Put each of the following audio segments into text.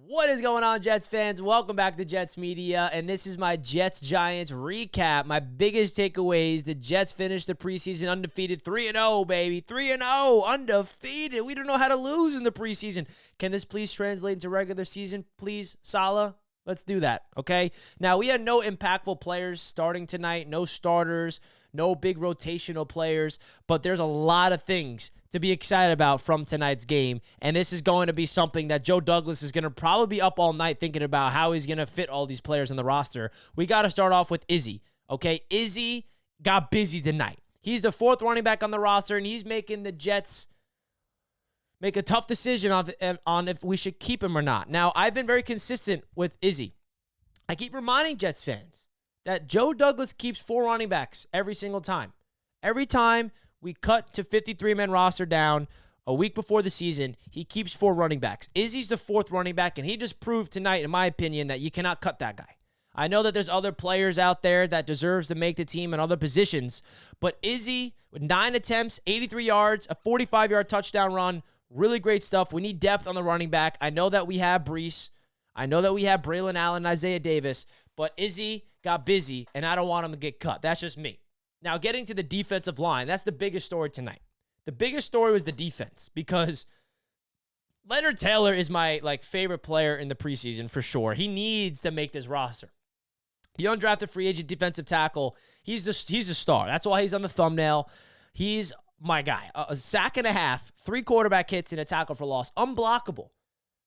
What is going on, Jets fans? Welcome back to Jets Media, and this is my Jets-Giants recap. My biggest takeaways: the Jets finished the preseason undefeated, 3-0, baby. 3-0, undefeated. We don't know how to lose in the preseason. Can this please translate into regular season, please, Salah? Let's do that, okay? Now, we had no impactful players starting tonight, no starters, no big rotational players, but there's a lot of things to be excited about from tonight's game, and this is going to be something that Joe Douglas is going to probably be up all night thinking about how he's going to fit all these players on the roster. We got to start off with Izzy, okay? Izzy got busy tonight. He's the fourth running back on the roster, and he's making the Jets make a tough decision on if we should keep him or not. Now, I've been very consistent with Izzy. I keep reminding Jets fans that Joe Douglas keeps 4 running backs every single time. Every time we cut to 53-man roster down a week before the season, he keeps 4 running backs. Izzy's the 4th running back, and he just proved tonight, in my opinion, that you cannot cut that guy. I know that there's other players out there that deserves to make the team in other positions, but Izzy, with 9 attempts, 83 yards, a 45-yard touchdown run, really great stuff. We need depth on the running back. I know that we have Brees. I know that we have Braylon Allen and Isaiah Davis, but Izzy got busy, and I don't want him to get cut. That's just me. Now, getting to the defensive line, that's the biggest story tonight. The biggest story was the defense, because Leonard Taylor is my favorite player in the preseason for sure. He needs to make this roster. The undrafted free agent defensive tackle, he's a star. That's why he's on the thumbnail. He's my guy. A sack and a half, 3 quarterback hits, and a tackle for loss. Unblockable.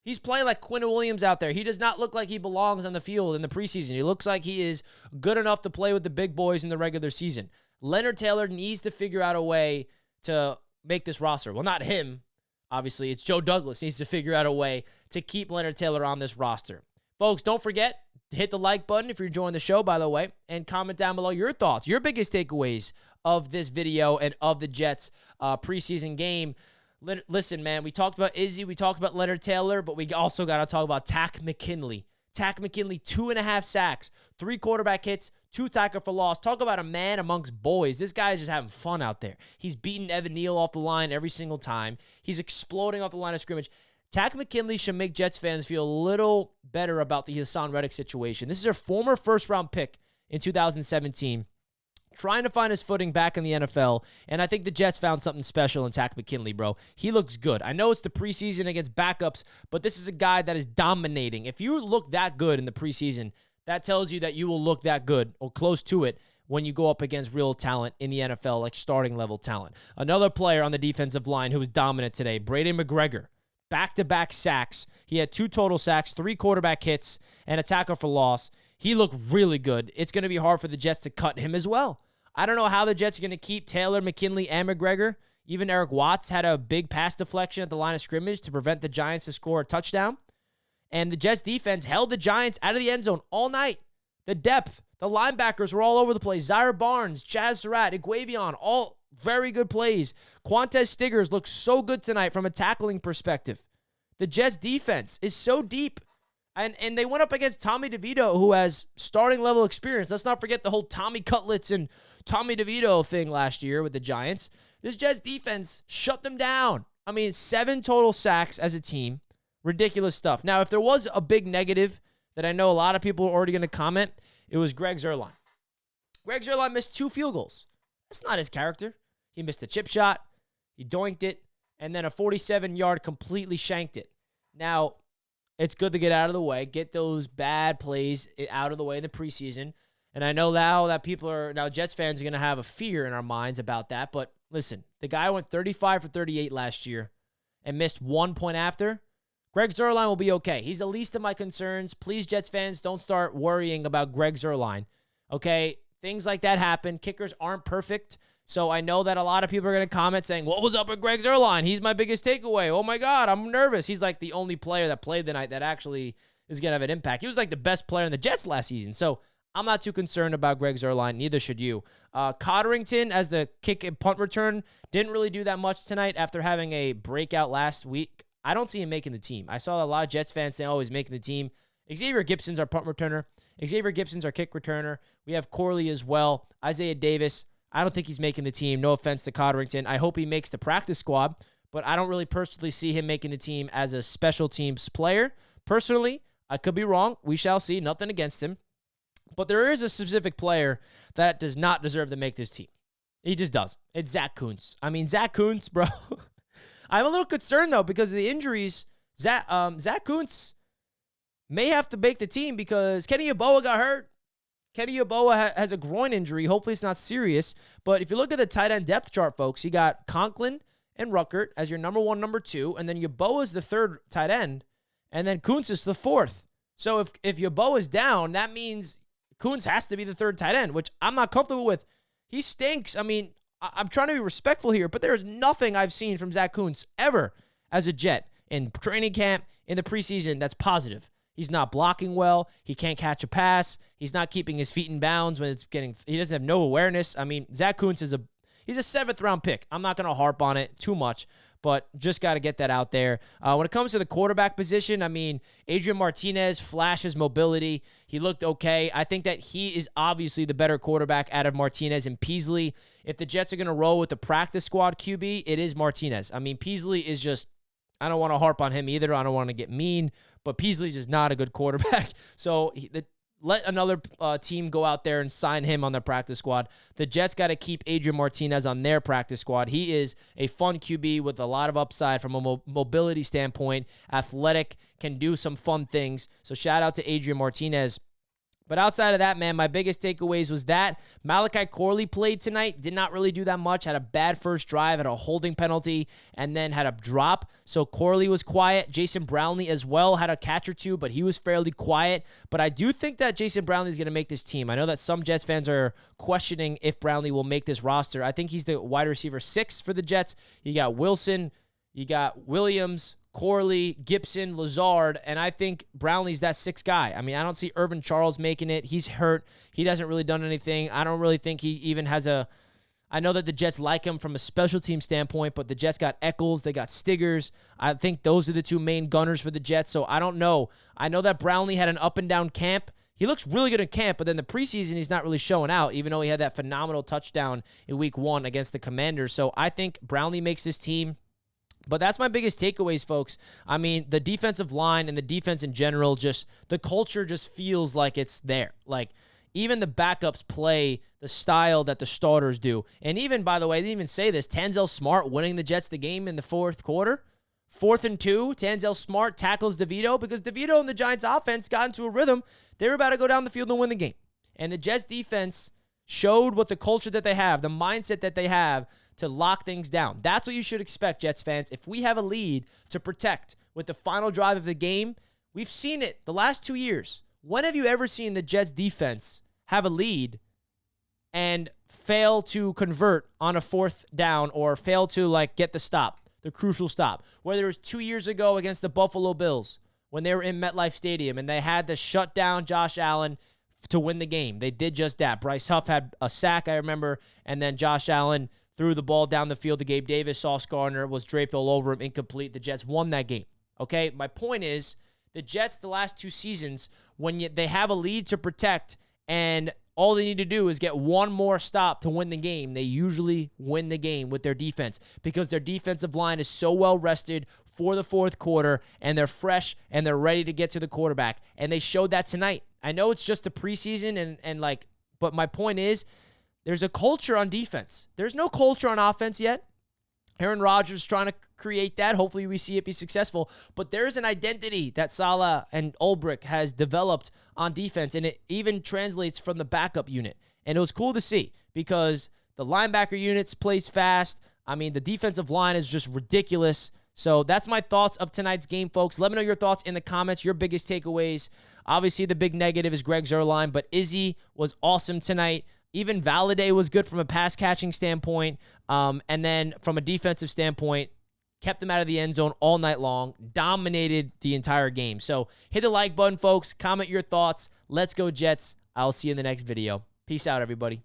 He's playing like Quinn Williams out there. He does not look like he belongs on the field in the preseason. He looks like he is good enough to play with the big boys in the regular season. Leonard Taylor needs to figure out a way to make this roster. Well, not him, obviously. It's Joe Douglas needs to figure out a way to keep Leonard Taylor on this roster. Folks, don't forget to hit the like button if you're enjoying the show, by the way, and comment down below your thoughts, your biggest takeaways of this video and of the Jets preseason game. Listen, man, we talked about Izzy, we talked about Leonard Taylor, but we also got to talk about Takk McKinley. Takk McKinley, 2.5 sacks, 3 quarterback hits, 2 tackle for loss. Talk about a man amongst boys. This guy is just having fun out there. He's beating Evan Neal off the line every single time. He's exploding off the line of scrimmage. Takk McKinley should make Jets fans feel a little better about the Hassan Reddick situation. This is their former first-round pick in 2017. Trying to find his footing back in the NFL, and I think the Jets found something special in Takk McKinley, bro. He looks good. I know it's the preseason against backups, but this is a guy that is dominating. If you look that good in the preseason, that tells you that you will look that good or close to it when you go up against real talent in the NFL, like starting-level talent. Another player on the defensive line who was dominant today, Braden McGregor. Back-to-back sacks. He had 2 total sacks, 3 quarterback hits, and a tackle for loss. He looked really good. It's going to be hard for the Jets to cut him as well. I don't know how the Jets are going to keep Taylor, McKinley, and McGregor. Even Eric Watts had a big pass deflection at the line of scrimmage to prevent the Giants to score a touchdown. And the Jets defense held the Giants out of the end zone all night. The depth, the linebackers were all over the place. Zaire Barnes, Chaz Surratt, Iguavion, all very good plays. Quantez Stiggers looks so good tonight from a tackling perspective. The Jets defense is so deep. And they went up against Tommy DeVito, who has starting level experience. Let's not forget the whole Tommy Cutlets and Tommy DeVito thing last year with the Giants. This Jets defense shut them down. I mean, 7 total sacks as a team. Ridiculous stuff. Now, if there was a big negative that I know a lot of people are already going to comment, it was Greg Zuerlein. Greg Zuerlein missed 2 field goals. That's not his character. He missed a chip shot. He doinked it. And then a 47-yard completely shanked it. Now, it's good to get out of the way, get those bad plays out of the way in the preseason. And I know now that Jets fans are going to have a fear in our minds about that. But listen, the guy went 35 for 38 last year and missed 1 point after. Greg Zuerlein will be okay. He's the least of my concerns. Please, Jets fans, don't start worrying about Greg Zuerlein. Okay? Things like that happen. Kickers aren't perfect. So I know that a lot of people are going to comment saying, what was up with Greg Zuerlein? He's my biggest takeaway. Oh, my God, I'm nervous. He's like the only player that played tonight that actually is going to have an impact. He was like the best player in the Jets last season. So I'm not too concerned about Greg Zuerlein. Neither should you. Cotterington, as the kick and punt return, didn't really do that much tonight after having a breakout last week. I don't see him making the team. I saw a lot of Jets fans saying, oh, he's making the team. Xavier Gibson's our punt returner. Xavier Gibson's our kick returner. We have Corley as well. Isaiah Davis. I don't think he's making the team. No offense to Cotterington. I hope he makes the practice squad, but I don't really personally see him making the team as a special teams player. Personally, I could be wrong. We shall see. Nothing against him. But there is a specific player that does not deserve to make this team. He just does. It's Zach Kuntz. I mean, Zach Kuntz, bro. I'm a little concerned, though, because of the injuries. Zach Kuntz may have to make the team because Kenny Yeboah got hurt. Kenny Yeboah has a groin injury. Hopefully it's not serious. But if you look at the tight end depth chart, folks, you got Conklin and Ruckert as your number 1, number 2, and then Yeboah is the 3rd tight end, and then Kuntz is the 4th. So if Yeboah is down, that means Kuntz has to be the 3rd tight end, which I'm not comfortable with. He stinks. I mean, I'm trying to be respectful here, but there's nothing I've seen from Zach Kuntz ever as a Jet in training camp, in the preseason, that's positive. He's not blocking well. He can't catch a pass. He's not keeping his feet in bounds when he doesn't have no awareness. I mean, Zach Kuntz he's a 7th round pick. I'm not going to harp on it too much, but just got to get that out there. When it comes to the quarterback position, I mean, Adrian Martinez flashes mobility. He looked okay. I think that he is obviously the better quarterback out of Martinez and Peasley. If the Jets are going to roll with the practice squad QB, it is Martinez. I mean, Peasley is just, I don't want to harp on him either. I don't want to get mean, but Peasley's just not a good quarterback. So let another team go out there and sign him on the practice squad. The Jets got to keep Adrian Martinez on their practice squad. He is a fun QB with a lot of upside from a mobility standpoint, athletic, can do some fun things. So shout out to Adrian Martinez. But outside of that, man, my biggest takeaways was that Malachi Corley played tonight, did not really do that much, had a bad first drive, had a holding penalty, and then had a drop. So Corley was quiet. Jason Brownlee as well had a catch or two, but he was fairly quiet. But I do think that Jason Brownlee is going to make this team. I know that some Jets fans are questioning if Brownlee will make this roster. I think he's the wide receiver 6 for the Jets. You got Wilson, you got Williams, Corley, Gibson, Lazard, and I think Brownlee's that 6th guy. I mean, I don't see Irvin Charles making it. He's hurt. He hasn't really done anything. I don't really think he even has I know that the Jets like him from a special team standpoint, but the Jets got Eccles, they got Stiggers. I think those are the 2 main gunners for the Jets, so I don't know. I know that Brownlee had an up-and-down camp. He looks really good in camp, but then the preseason, he's not really showing out, even though he had that phenomenal touchdown in week 1 against the Commanders. So I think Brownlee makes this team. But that's my biggest takeaways, folks. I mean, the defensive line and the defense in general, just the culture just feels like it's there. Like, even the backups play the style that the starters do. And even, by the way, they didn't even say this, Tanzel Smart winning the Jets the game in the 4th quarter. 4th and 2, Tanzel Smart tackles DeVito because DeVito and the Giants offense got into a rhythm. They were about to go down the field and win the game. And the Jets defense showed what the culture that they have, the mindset that they have to lock things down. That's what you should expect, Jets fans. If we have a lead to protect with the final drive of the game, we've seen it the last 2 years. When have you ever seen the Jets defense have a lead and fail to convert on a 4th down or fail to get the stop, the crucial stop? Whether it was 2 years ago against the Buffalo Bills when they were in MetLife Stadium and they had to shut down Josh Allen to win the game. They did just that. Bryce Huff had a sack, I remember, and then Josh Allen threw the ball down the field to Gabe Davis. Sauce Gardner was draped all over him, incomplete. The Jets won that game. Okay, my point is the Jets the last 2 seasons, when they have a lead to protect and all they need to do is get one more stop to win the game, they usually win the game with their defense because their defensive line is so well rested for the 4th quarter and they're fresh and they're ready to get to the quarterback. And they showed that tonight. I know it's just the preseason but my point is, there's a culture on defense. There's no culture on offense yet. Aaron Rodgers is trying to create that. Hopefully we see it be successful. But there's an identity that Saleh and Ulbrich has developed on defense, and it even translates from the backup unit. And it was cool to see because the linebacker units plays fast. I mean, the defensive line is just ridiculous. So that's my thoughts of tonight's game, folks. Let me know your thoughts in the comments, your biggest takeaways. Obviously, the big negative is Greg Zuerlein, but Izzy was awesome tonight. Even Valladay was good from a pass-catching standpoint. And then from a defensive standpoint, kept them out of the end zone all night long, dominated the entire game. So hit the like button, folks. Comment your thoughts. Let's go, Jets. I'll see you in the next video. Peace out, everybody.